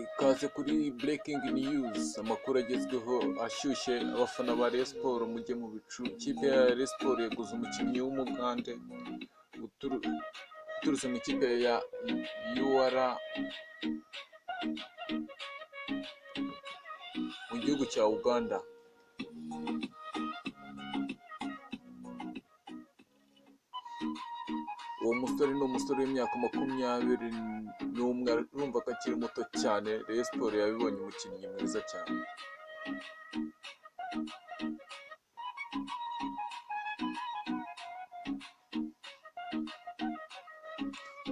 Ikaze kuri breaking news, amakuru agezweho ashyushye. Abafana ba Rayon Sports mujye mu bicu. Ikipe ya Rayon Sports yaguze umukinnyi w'umugande uturutse mu ikipe ya UR mu gihugu cya Uganda. Uwo musore ni umusore w'imyaka 21, urumva ko akiri muto cyane. Rayon Sports yabibonye umukinnyi mwiza cyane.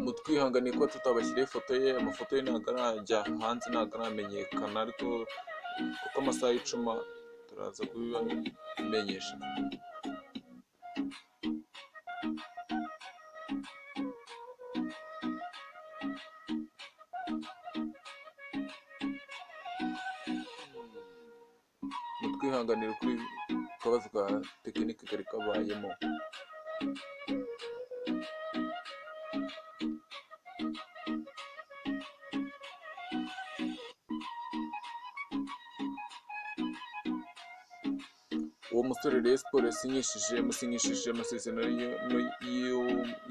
Mutwihanganiye ko tutabashyiriye ifoto ye. Amafoto ye ntabwo arajya hanze, ntabwo aramenyekana, ariko kuko amasaha y'icuma turaza kubimenyesha. Mutwihanganire kuri akabazo ka tekinike kari kabayemo. Uwo musore Rayon Sports yamusinyishije amasezerano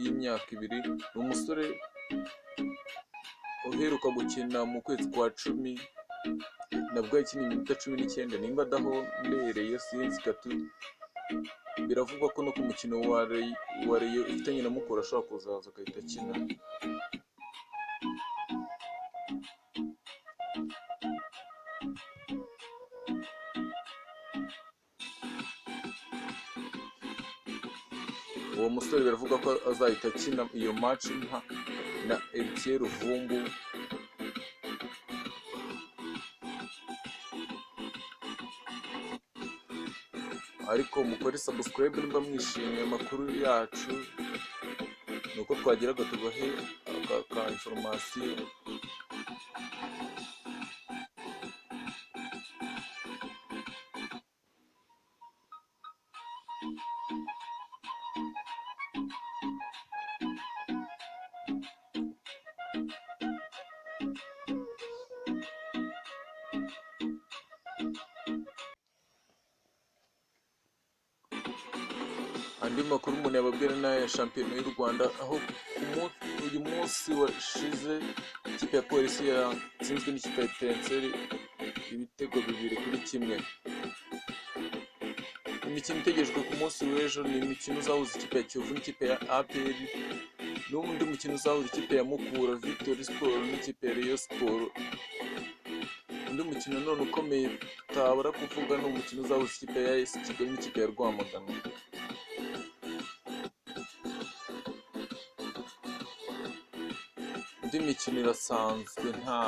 y'imyaka 2. Ni umusore uheruka gukina mu kwezi kwa 10, nabwo yakinnye iminota 19, nimba adahombereye sinzi gatu. Biravugwa ko no ku mukino wa Rayon ifitanye na Mukura ashobora kuzaza agahita akina. Uwo musore biravuga ko azahita akina iyo match na Eritier Ruvumbu. Ariko mukore subscribe nimba mwishimiye amakuru yacu, nuko twagiraga tubahe aka information. Andi makuru umuntu yababwira n'aya shampiyona y'u Rwanda, aho uyu munsi washize ikipe ya Polisi yatsinzwe n'ikipe ya Etincelle ibitego 2-1. Imikino itegerejwe ku munsi w'ejo ni imikino uzahuza ikipe ya Kiyovu n'ikipe ya APR, n'undi mukino uzahuza ikipe ya Mukura Victory Sport n'ikipe ya Rayon Sports. Undi mukino none ukomeye tutabura kuvuga ni umukino uzahuza ikipe ya AS Kigali n'ikipe ya Rwamagana. Indi mikino irasanzwe nta